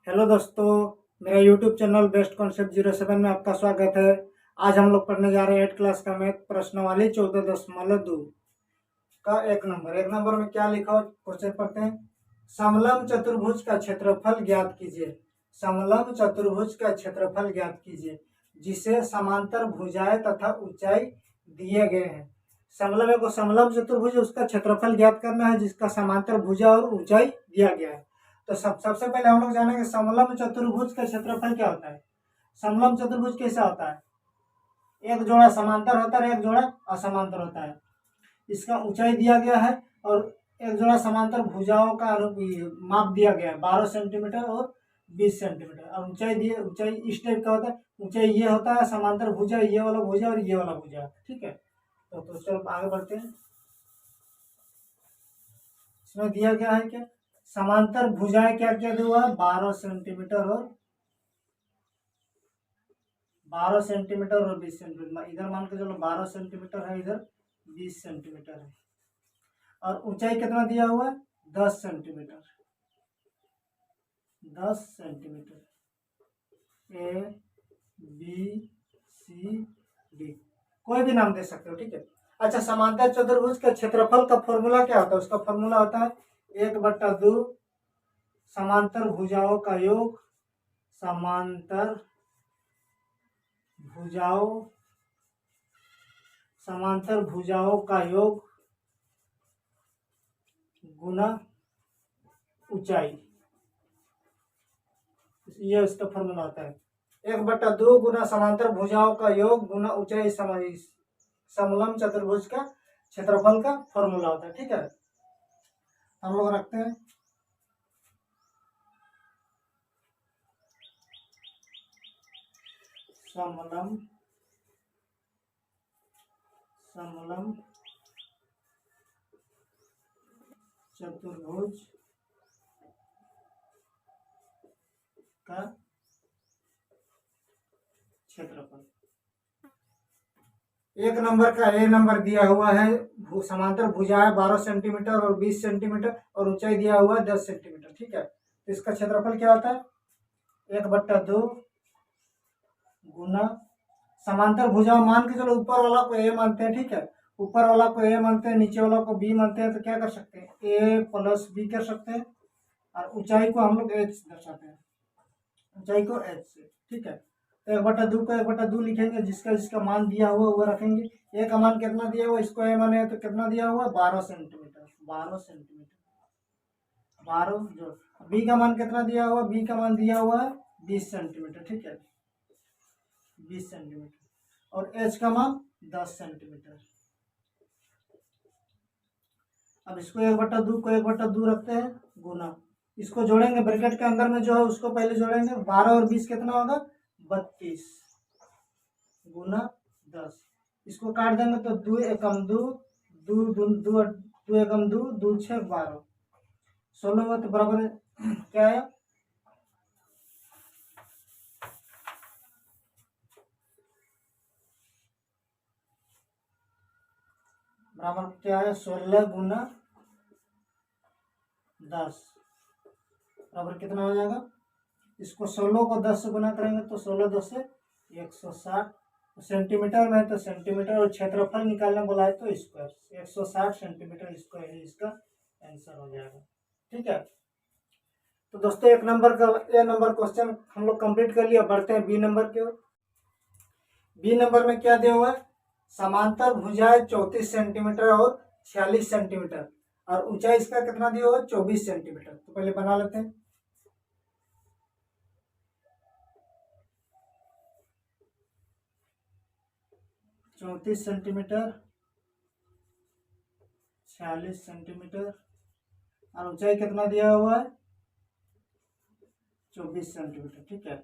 Hello दोस्तों, मेरा YouTube channel best concept 07 में आपका स्वागत है। आज हम लोग पढ़ने जा रहे हैं 8 क्लास का मैथ प्रश्नावली 14.2 का एक नंबर में क्या लिखा हो क्वेश्चन पढ़ते हैं। समलंब चतुर्भुज का क्षेत्रफल ज्ञात कीजिए। समलंब चतुर्भुज का क्षेत्रफल ज्ञात कीजिए जिसे समांतर भुजाएं तथा ऊंचाई दिए गए हैं। समलंब चतुर्भुज उसका क्षेत्रफल ज्ञात करना है जिसका समांतर भुजा और ऊंचाई दिया गया है। तो सबसे पहले हम लोग जानेंगे समलंब चतुर्भुज का क्षेत्रफल क्या होता है। समलंब चतुर्भुज कैसा होता है, एक जोड़ा समांतर होता है, एक जोड़ा असमांतर होता है। इसका ऊंचाई दिया गया है और एक जोड़ा समांतर भुजाओं का माप दिया गया है 12 सेंटीमीटर और 20 सेंटीमीटर। और ऊंचाई इस टाइप का होता है। ऊंचाई ये होता है समांतर भुजा, ये वाला भुजा और ये वाला भुजा, ठीक है। तो चलो आगे बढ़ते हैं। इसमें दिया गया है क्या, समांतर भुजाएं क्या क्या दिया हुआ है, 12 सेंटीमीटर और 20 सेंटीमीटर। इधर मान के चलो 12 सेंटीमीटर है, इधर 20 सेंटीमीटर है। और ऊंचाई कितना दिया हुआ है, 10 centimetre. 10 centimetre, A B C D, कोई भी नाम दे सकते हो, ठीक है। अच्छा, समांतर चतुर्भुज का क्षेत्रफल का फॉर्मूला क्या होता है, उसका फॉर्मूला होता है 1/2 समांतर भुजाओं का योग, समांतर भुजाओं का योग गुना ऊंचाई। ये इसका फॉर्मूला होता है 1/2 गुना समांतर भुजाओं का योग गुना ऊंचाई। समलंब चतुर्भुज का क्षेत्रफल का फॉर्मूला होता है, ठीक है। हम लोग रखते हैं समलंब चतुर्भुज का क्षेत्रफल। एक नंबर का ए नंबर दिया हुआ है, समांतर भुजाएं 12 सेंटीमीटर और 20 सेंटीमीटर और ऊंचाई दिया हुआ है 10 सेंटीमीटर, ठीक है। तो इसका क्षेत्रफल क्या होता है, 1/2 गुना समांतर भुजाओं मान के चलो ऊपर वाला को ए मानते हैं, ठीक है। ऊपर वाला को ए मानते हैं, नीचे वाला को बी मानते हैं। तो क्या कर सकते हैं, ए प्लस बी कर सकते हैं। और ऊंचाई को हम लोग एच दर्शाते हैं, ऊंचाई को एच से, ठीक है। तो 1/2 को 1/2 लिखेंगे, जिसका जिसका मान दिया हुआ वो रखेंगे। ए का मान कितना दिया हुआ, इसको ए माने तो कितना दिया हुआ, 12 सेंटीमीटर। 12 जो बी का मान कितना दिया हुआ, बी का मान दिया हुआ है 20 सेंटीमीटर, ठीक है, 20 सेंटीमीटर। और एच का मान 10 सेंटीमीटर। अब इसको 1/2 को 1/2 रखते हैं गुना, इसको जोड़ेंगे ब्रैकेट के अंदर में जो है उसको पहले जोड़ेंगे। 12 और 20 कितना होगा, 32 गुना 10। इसको काट देंगे तो 2 एकम 2, 2 एकम 2, 2 6 12, 16 तो बराबर क्या है, बराबर क्या है, 16 गुना 10 बराबर कितना हो जाएगा। इसको 16 को 10 से गुना करेंगे तो 16 10 से 160 सेंटीमीटर में, तो सेंटीमीटर और क्षेत्रफल निकालने बोला है तो स्क्वायर 160 सेंटीमीटर स्क्वायर ही इसका आंसर हो जाएगा, ठीक है। तो दोस्तों एक नंबर का ए नंबर क्वेश्चन हम लोग कंप्लीट कर लिया। बढ़ते हैं बी नंबर की ओर। बी नंबर में क्या दिया हुआ है, समांतर भुजाएं 34 सेंटीमीटर और 46 सेंटीमीटर और ऊंचाई इसका कितना दिया हुआ है, 24 सेंटीमीटर। तो पहले बना लेते हैं। चौंतीस सेंटीमीटर, 46 सेंटीमीटर और ऊंचाई कितना दिया हुआ है, 24 सेंटीमीटर, ठीक है।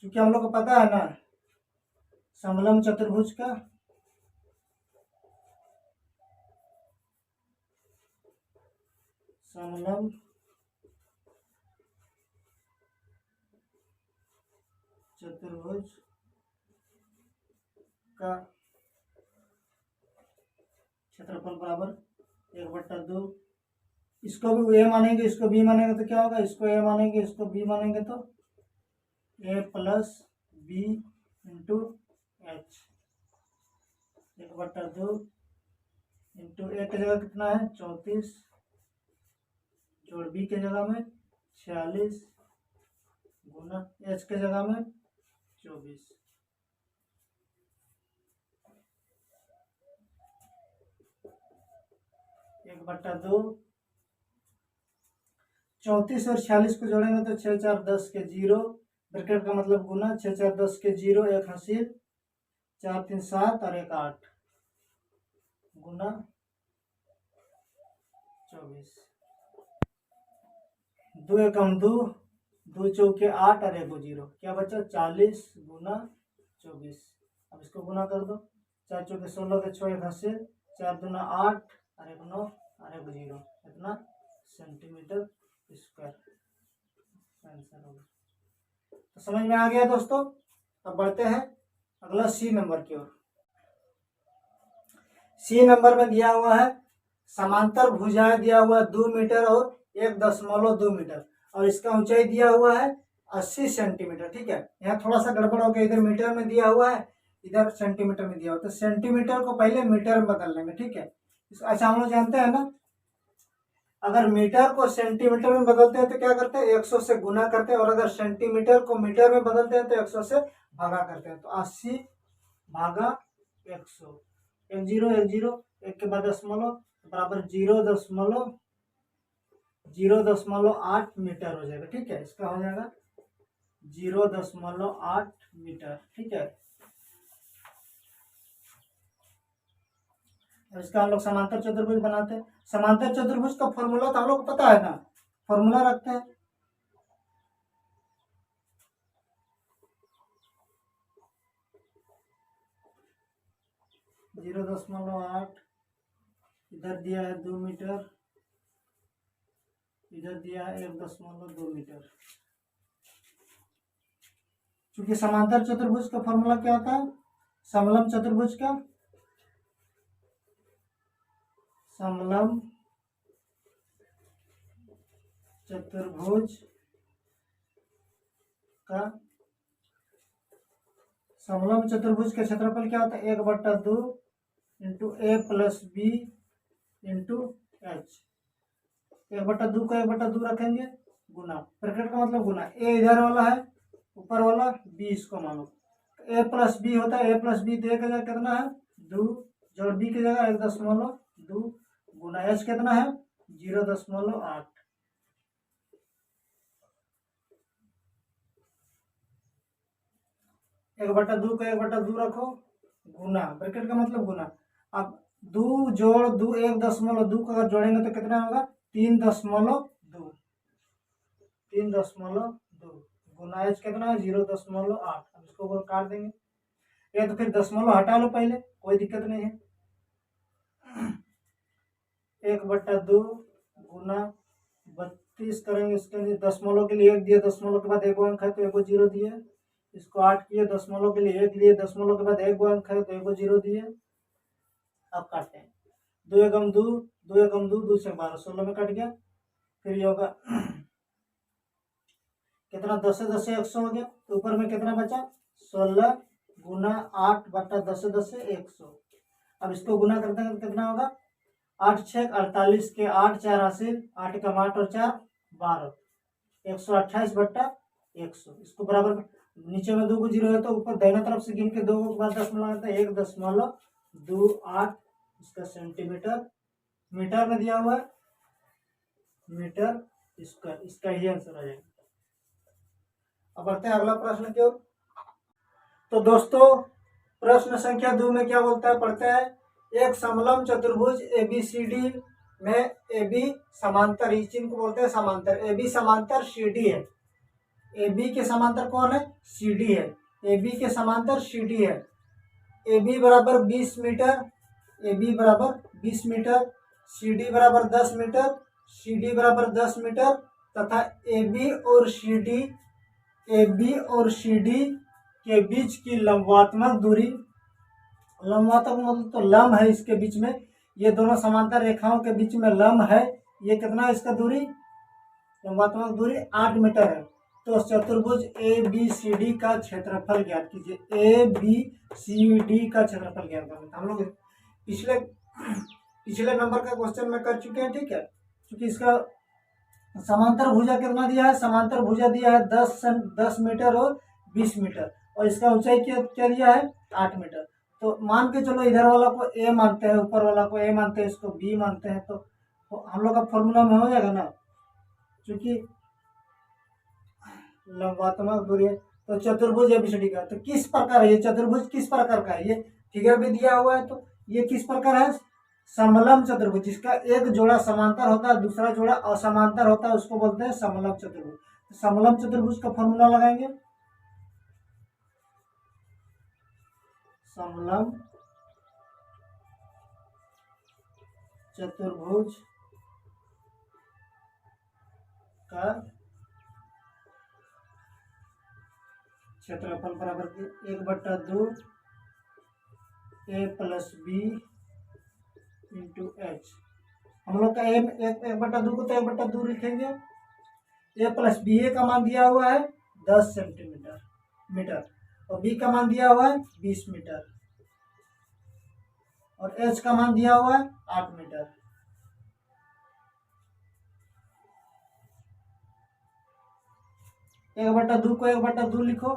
क्योंकि हम लोग को पता है ना समलंब चतुर्भुज का समलंब चतुर्भुज का क्षेत्रफल बराबर 1/2। इसको भी ए मानेंगे, इसको बी मानेंगे तो क्या होगा, इसको ए मानेंगे, इसको बी मानेंगे तो A plus B into H, 1/2 into A की जगह कितना है 34 जोड़ बी के जगह में 46 गुना एच के जगह में 24। 1/2 34 और 46 को जोड़ेंगे तो 6 4 10 के 0, ब्रैकेट का मतलब गुना, 6 4 10 के 0, 1 हासिल, 4 3 7 और 1 8 गुना 24। 2 एकम 2, 2 चौके 8 और 1 0, क्या बचा 40 गुना 24। अब इसको गुना कर दो, 4 चौके 16 के 6, 1 हासिल, 4 दूना 8 और 1 9 और 1 0, इतना सेंटीमीटर स्क्वायर आंसर होगा। तो समझ में आ गया दोस्तों। अब बढ़ते हैं अगला सी नंबर की ओर। सी नंबर में दिया हुआ है समांतर भुजाएं दिया हुआ है 2 मीटर और 1.2 मीटर और इसका ऊंचाई दिया हुआ है 80 सेंटीमीटर। ठीक है, यहाँ थोड़ा सा गड़बड़ हो गया, इधर मीटर में दिया हुआ है, इधर सेंटीमीटर में दिया हुआ है, तो सेंटीमीटर को पहले मीटर में बदल लेंगे। ठीक है, अच्छा हम लोग जानते हैं ना, अगर मीटर को सेंटीमीटर में बदलते हैं तो क्या करते हैं 100 से गुना करते हैं, और अगर सेंटीमीटर को मीटर में बदलते हैं तो 100 से भागा करते हैं। तो 80 भागा 100, 1 0 1 0, 1 के बाद दशमलव बराबर 0.08 मीटर हो जाएगा। ठीक है, इसका हो जाएगा 0.8 मीटर। ठीक है, इसका हम लोग समांतर चतुर्भुज बनाते हैं। समांतर चतुर्भुज का फॉर्मूला तो हम लोग को पता है ना, फॉर्मूला रखते हैं 0.8, इधर दिया है 2 मीटर, इधर दिया है 1.2 मीटर। क्योंकि समांतर चतुर्भुज का फॉर्मूला क्या होता है, समलंब चतुर्भुज का, समलंब चतुर्भुज का, समलंब चतुर्भुज का क्षेत्रफल क्या होता है 1/2 इंटू ए प्लस बी इंटू एच। 1/2 को 1/2 रखेंगे गुना, ब्रैकेट का मतलब गुना, ए इधर वाला है ऊपर वाला, बी इसको मानो, ए प्लस बी होता है, ए प्लस बी तो 1 जगह कितना है 2 जोड़ बी की जगह 1.2 गुना एच कितना है 0.8। एक बटा दो को 1/2 रखो गुना, ब्रैकेट का मतलब गुना। अब 2 जोड़ 2 1.2 को अगर जोड़ेंगे तो कितना होगा 3.2, 3.2 गुना एच कितना है 0.8। अब इसको काट देंगे, या तो फिर दशमलव हटा लो पहले, कोई दिक्कत नहीं है। 1/2 गुना 32 करेंगे, इसके लिए दशमलव के लिए 1 दिए, दशमलव के बाद 1 अंक है तो 1 0 दिए, इसको 8 किए, दशमलव के लिए 1 लिए, दशमलव के बाद 1 अंक है तो 1 0 दिए। अब काटते हैं, 2 एकम 2, 2 एकम 2, 2 से 12, 16 में कट गया। फिर ये होगा कितना 10 से 10 से 100 हो गया, तो ऊपर में कितना बचा 16 गुना 8/10 से 10 से 100। अब इसको गुना करते हैं तो कितना होगा 8 6 48 के 8 4 हासिल, 8 कम 8 और 4 12, 128/100। इसको बराबर नीचे में 2 को 0 है तो ऊपर दाहिना तरफ से गिन के 2 के बाद दशमलव आता है 1.28, इसका सेंटीमीटर, मीटर में दिया हुआ है मीटर स्क्वायर, इसका ही आंसर आ जाएगा। अब बढ़ते हैं अगला प्रश्न की ओर। तो दोस्तों प्रश्न संख्या 2 में क्या बोलता है, पढ़ते हैं। एक समलंब चतुर्भुज ABCD में AB समांतर, इस चिन्ह को बोलते हैं समांतर, AB समांतर CD है। AB के समांतर कौन है CD है, AB के समांतर CD है। AB बराबर 20 मीटर, AB बराबर 20 मीटर, CD बराबर 10 मीटर, CD बराबर 10 मीटर तथा AB और CD के बीच की लंबात्मक दूरी, लंबात्मक मतलब तो लंब है इसके बीच में, ये दोनों समांतर रेखाओं के बीच में लंब है, ये कितना है इसका दूरी, लंबात्मक दूरी 8 मीटर है। तो चतुर्भुज ABCD का क्षेत्रफल ज्ञात कीजिए। ABCD का क्षेत्रफल ज्ञात करना हम लोग पिछले नंबर का क्वेश्चन में कर चुके हैं, ठीक है। क्योंकि इसका समांतर भुजा कितना दिया है, समांतर भुजा दिया है 10 मीटर और 20 मीटर, और इसका ऊंचाई क्या दिया है 8 मीटर। तो मान के चलो इधर वाला को A मानते हैं, ऊपर वाला को A मानते हैं, इसको B मानते हैं, तो हम लोग का फॉर्मूला में हो जाएगा ना, क्योंकि लंबात्मक दूरी है। तो चतुर्भुज ABCD का तो किस प्रकार है ये चतुर्भुज, किस प्रकार का है, ये फिगर भी दिया हुआ है। तो ये किस प्रकार है, समलम चतुर्भुज, जिसका एक जोड़ा समांतर होता है, दूसरा जोड़ा असमांतर होता है, उसको बोलते हैं समलम चतुर्भुज। तो समलम चतुर्भुज का फॉर्मूला लगाएंगे, समलम चतुर्भुज का क्षेत्रफल बराबर 1/2 A + B × H। हम लोग का 1/2 को तो 1/2 लिखेंगे। A + B, A का मान दिया हुआ है 10 मीटर और B का मान दिया हुआ है 20 मीटर और H का मान दिया हुआ है 8 मीटर। एक बटा दो को 1/2 लिखो,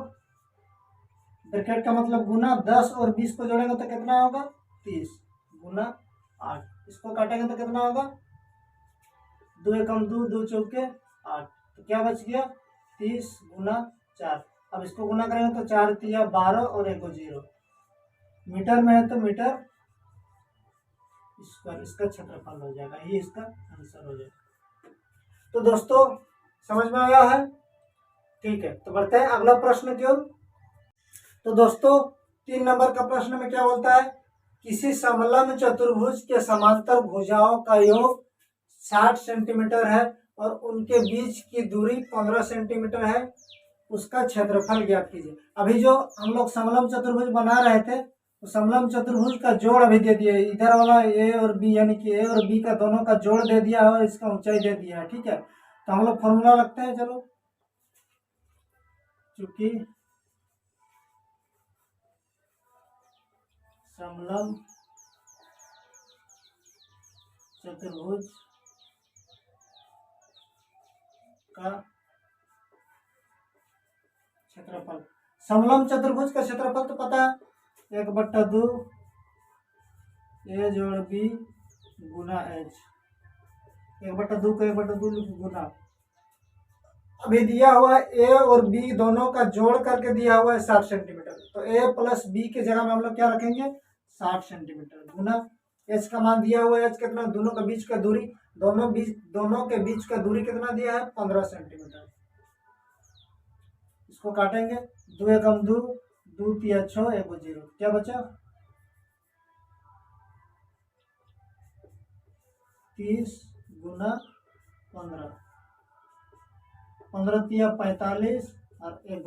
ब्रैकेट का मतलब गुना, 10 और 20 को जोड़ेंगे तो कितना होगा 30 गुना 8, इसको काटेंगे तो कितना होगा 2 एकम 2, 2 चौके 8, तो क्या बच गया 30 गुना 4। अब इसको गुना करेंगे तो 4 तिया 12 और 1 0, मीटर में है तो मीटर स्क्वायर, इसका क्षेत्रफल हो जाएगा, ये इसका आंसर हो जाएगा। तो दोस्तों समझ में आया है, ठीक है। तो बढ़ते हैं अगला प्रश्न की ओर। तो दोस्तों 3 नंबर का प्रश्न में क्या बोलता है, किसी समलम चतुर्भुज के समांतर भुजाओं का योग 60 सेंटीमीटर है और उनके बीच की दूरी 15 सेंटीमीटर है, उसका क्षेत्रफल ज्ञात कीजिए। अभी जो हम लोग समलम चतुर्भुज बना रहे थे, तो समलम चतुर्भुज का जोड़ अभी दे दिया, इधर वाला A और B, यानी कि A और B का दोनों का जोड़ दे दिया है और इसका ऊंचाई दे दिया है, ठीक है। तो हम लोग फॉर्मूला रखते हैं, चलो, चूंकि समलम चतुर्भुज का क्षेत्रफल, समलम चतुर्भुज का क्षेत्रफल तो पता है 1/2 A + B गुना H, 1/2 को 1/2 गुना, अभी दिया हुआ है A और B दोनों का जोड़ करके दिया हुआ है 60 सेंटीमीटर, तो A + B के जगह में हम लोग क्या रखेंगे 60 सेंटीमीटर गुना H का मान दिया हुआ है, H कितना, दोनों के बीच का दूरी, दोनों के बीच का दूरी कितना दिया है 15 सेंटीमीटर। इसको काटेंगे, 2 एकम 2, 2 तिया 6, 1 0, क्या बचा 30 गुना 15, 15 तिया 45 और 1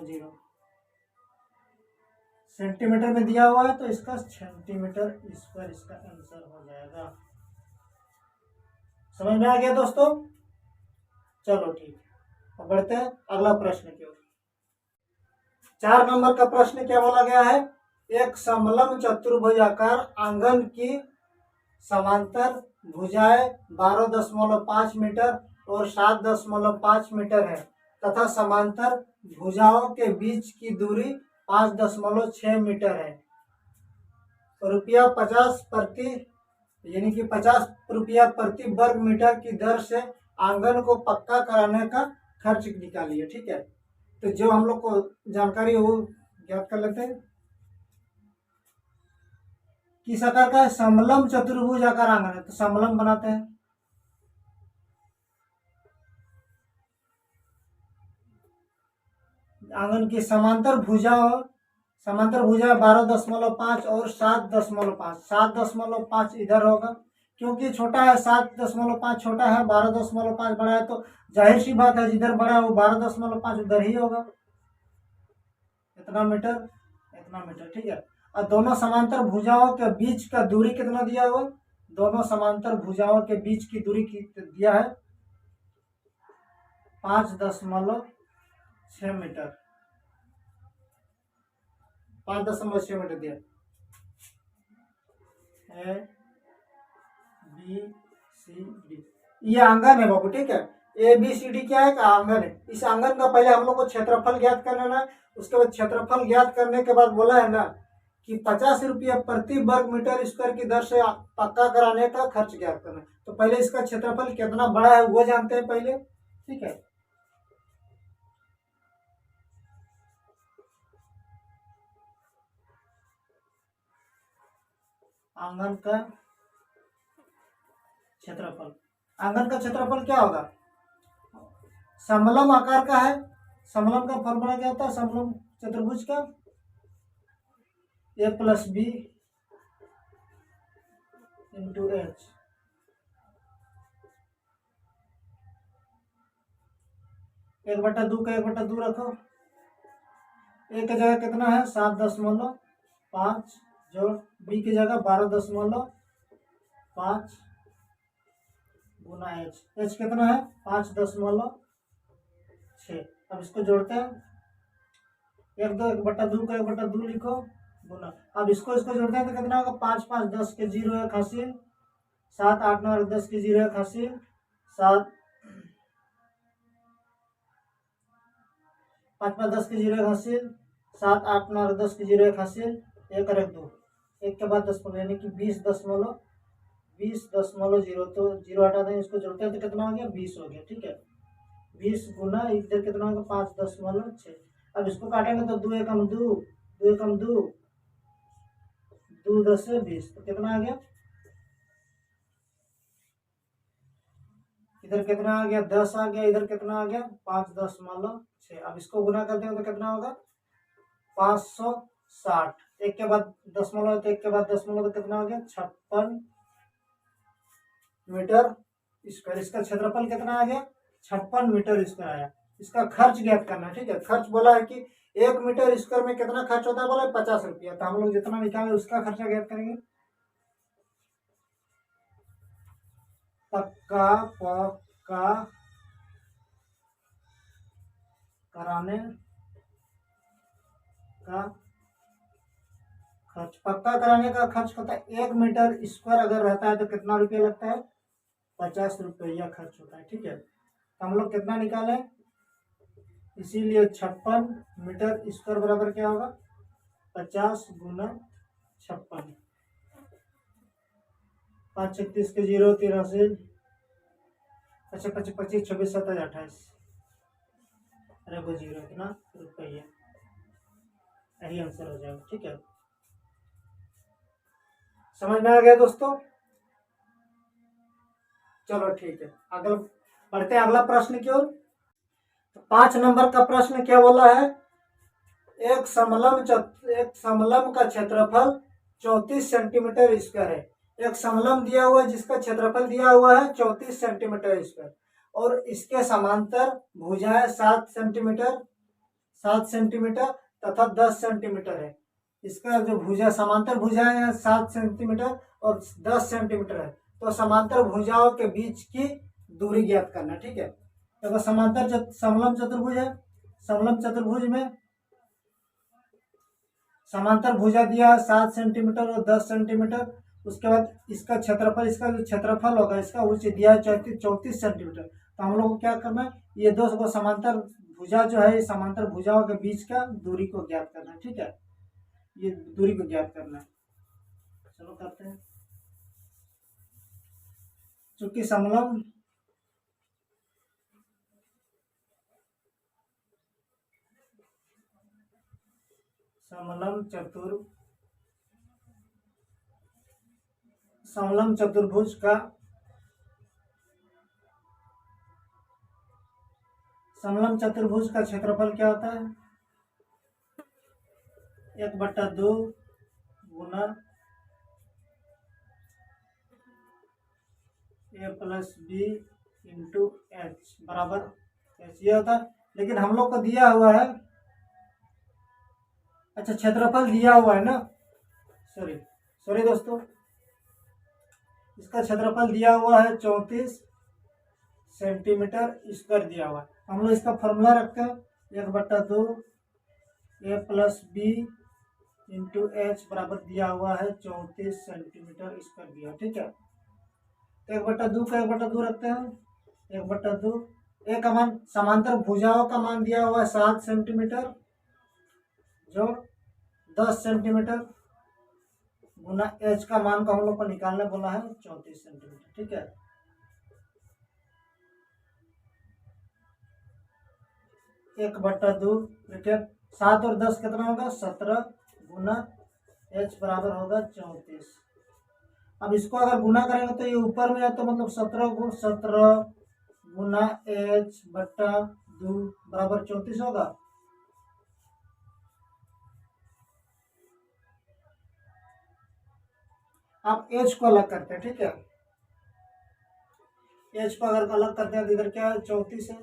0 सेंटीमीटर में दिया हुआ है, तो इसका सेंटीमीटर स्क्वायर इसका आंसर हो जाएगा। समझ में आ गया दोस्तों, चलो ठीक है। अब बढ़ते हैं अगला प्रश्न की ओर। 4 नंबर का प्रश्न क्या बोला गया है, एक समलम चतुर्भुजाकार आंगन की समांतर भुजाएं 12.5 मीटर और 7.5 मीटर है तथा समांतर भुजाओं के बीच की दूरी 5.6 मीटर है। रुपया 50 प्रति, यानी कि 50 रुपया प्रति वर्ग मीटर की दर से आंगन को पक्का कराने का खर्च निकालिए, ठीक है। तो जो हम लोग को जानकारी हो ज्ञात कर लेते हैं। किस आकार का है, समलम चतुर्भुज आकार आंगन है, तो समलम बनाते हैं। आंगन की समांतर भुजा 12.5 और 7.5, 7.5 इधर होगा, क्योंकि छोटा है 7.5 छोटा है, 12.5 बड़ा है, तो जाहिर सी बात है जिधर बड़ा है वो 12.5 उधर ही होगा, इतना मीटर, ठीक है। और दोनों समांतर भुजाओं के बीच का दूरी कितना दिया हुआ, दोनों समांतर भुजाओं के बीच की दूरी दिया है 5.6 मीटर, 5.6 मीटर दिया। ए बी सी डी, ये आंगन है बाबू, ठीक है। ए बी सी डी क्या है? का आंगन है। इस आंगन का पहले हम लोग को क्षेत्रफल ज्ञात करना है। उसके बाद क्षेत्रफल ज्ञात करने के बाद बोला है ना कि 50 रुपया प्रति वर्ग मीटर स्क्वायर की दर से पक्का कराने का खर्च ज्ञात करना है। तो पहले इसका क्षेत्रफल कितना बड़ा है वो जानते हैं पहले, ठीक है। आंगन का क्षेत्रफल, आंगन का क्षेत्रफल क्या होगा? समलम आकार का है। समलम का फॉर्मूला क्या होता है? समलम चतुर्भुज का a plus B into H. एक बटा दो का 1/2 रखो। ए की जगह कितना है? 7.5 जोड़ बी की जगह 12.5 गुना एच। एच कितना है? 5.6। अब इसको जोड़ते हैं। 1/2 का 1/2 लिखो गुना। अब इसको जोड़ते हैं तो कितना होगा? 5 5 10 के 0 1 हासिल, 7 8 9 10 के 0 1 हासिल, 7 5 5 10 के 0 1 हासिल, 7 8 9 10 के 0 1 हासिल, 1 और 1 2, 1 के बाद 10 यानी कि 20.0। तो 0 हटा देंगे, इसको जोड़ते हैं तो कितना हो गया? 20 हो गया, ठीक है। 20 गुना इधर कितना होगा? 5.6। अब इसको काटेंगे तो 2 एकम 2, 2 एकम 2, 2 10 से 20, तो कितना आ गया? इधर कितना आ गया? 10 आ गया। इधर कितना आ गया? 5.6। अब इसको गुना करते हैं तो कितना होगा? 560। एक के बाद दशमलव तो एक के बाद दशमलव तो कितना हो गया? 56 मीटर स्क्वायर। इसका क्षेत्रफल कितना आ गया? 56 मीटर स्क्वायर आया। इसका खर्च ज्ञात करना है, ठीक है। खर्च बोला है कि 1 मीटर स्क्वायर में कितना खर्च होता है? बोला 50 रुपया। तो हम लोग जितना निकाले उसका खर्चा ज्ञात करेंगे। पक्का कराने का खर्च, पक्का कराने का खर्च होता है 1 मीटर स्क्वायर अगर रहता है तो कितना रुपया लगता है? 50 रुपया खर्च होता है, ठीक है। तो हम लोग कितना निकाले? इसीलिए 56 मीटर स्क्वायर बराबर क्या होगा? 50 गुना 56। 5 36 के 0 83, अच्छा 25 25 26 27 28, अरे वो 0 कितना रुपया, यही आंसर हो जाएगा, ठीक है। समझ में आ गया दोस्तों? चलो ठीक है, अगला बढ़ते हैं अगला प्रश्न की ओर। 5 नंबर का प्रश्न क्या बोला है? एक समलम का क्षेत्रफल 34 सेंटीमीटर स्क्वायर है। एक समलम दिया हुआ है जिसका क्षेत्रफल दिया हुआ है 34 सेंटीमीटर स्क्वायर, और इसके समांतर भुजाएं 7 सेंटीमीटर तथा 10 सेंटीमीटर है। इसका जो भुजा समांतर भुजाएं हैं 7 सेंटीमीटर और 10 सेंटीमीटर है। तो समांतर भुजाओं के बीच की दूरी ज्ञात करना, ठीक है। तो समलम चतुर्भुज है। समलम चतुर्भुज में समांतर भुजा दिया है 7 सेंटीमीटर और 10 सेंटीमीटर। उसके बाद इसका जो क्षेत्रफल होगा इसका ऊंचाई दिया है 34 सेंटीमीटर। तो हम लोग को क्या करना है? ये दो समांतर भुजा जो है समांतर भुजाओं के बीच का दूरी को ज्ञात करना है, ठीक है। ये दूरी को ज्ञात करना है। चलो करते हैं। चूंकि समलम चतुर्भुज का क्षेत्रफल क्या होता है? 1/2 गुना a plus B into H बराबर एच, ये होता है। लेकिन हम लोग को दिया हुआ है, अच्छा क्षेत्रफल दिया हुआ है ना, सॉरी दोस्तों, इसका क्षेत्रफल दिया हुआ है 34 सेंटीमीटर स्क्वायर दिया हुआ है। हम लोग इसका फॉर्मूला रखते हैं 1/2 a plus B into H बराबर दिया हुआ है 34 सेंटीमीटर स्क्वायर दिया, ठीक है। 1/2 का 1/2 रखते हैं 1/2 ए का मान समांतर भुजाओं का मान दिया हुआ है 7 सेंटीमीटर जो 10 सेंटीमीटर गुना एच का मान को हम लोग को निकालने बोला है 34 सेंटीमीटर, ठीक है। एक बट्टा दो ब्रैकेट 7 और 10 कितना होगा 17 गुना एच बराबर होगा 34। अब इसको अगर गुना करेंगे तो ये ऊपर में है तो मतलब 17 गुना एच बट्टा 2 बराबर 34 होगा। आप एच को अलग करते हैं, ठीक है। एच को अगर अलग करते हैं तो इधर क्या है 34 है।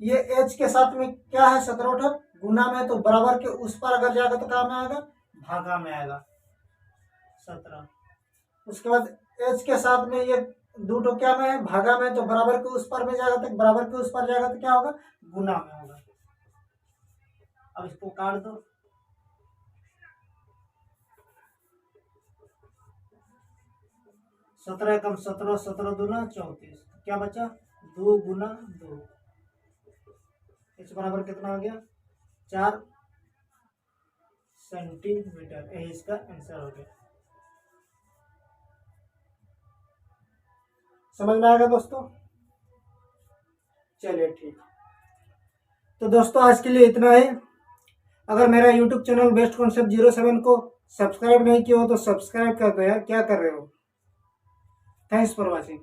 ये एच के साथ में क्या है 17 गुना में, तो बराबर के उस पर अगर जाएगा तो क्या में आएगा भागा में आएगा 17। उसके बाद एच के साथ में ये 2 क्या में है भागा में, तो बराबर के उस पर में जाएगा तो बराबर के उस पर जाएगा तो क्या होगा गुना में होगा। अब इसको काट दो 17 कम 17 17 दूना 34 क्या बचा 2 गुना 2 इस बराबर कितना हो गया 4 सेंटीमीटर। यही इसका आंसर हो गया। समझ में आएगा दोस्तों। चलिए ठीक। तो दोस्तों आज के लिए इतना ही। अगर मेरा यूट्यूब चैनल बेस्ट कॉन्सेप्ट 07 को सब्सक्राइब नहीं किया हो तो सब्सक्राइब कर दो यार, क्या कर रहे हो। Thanks for watching.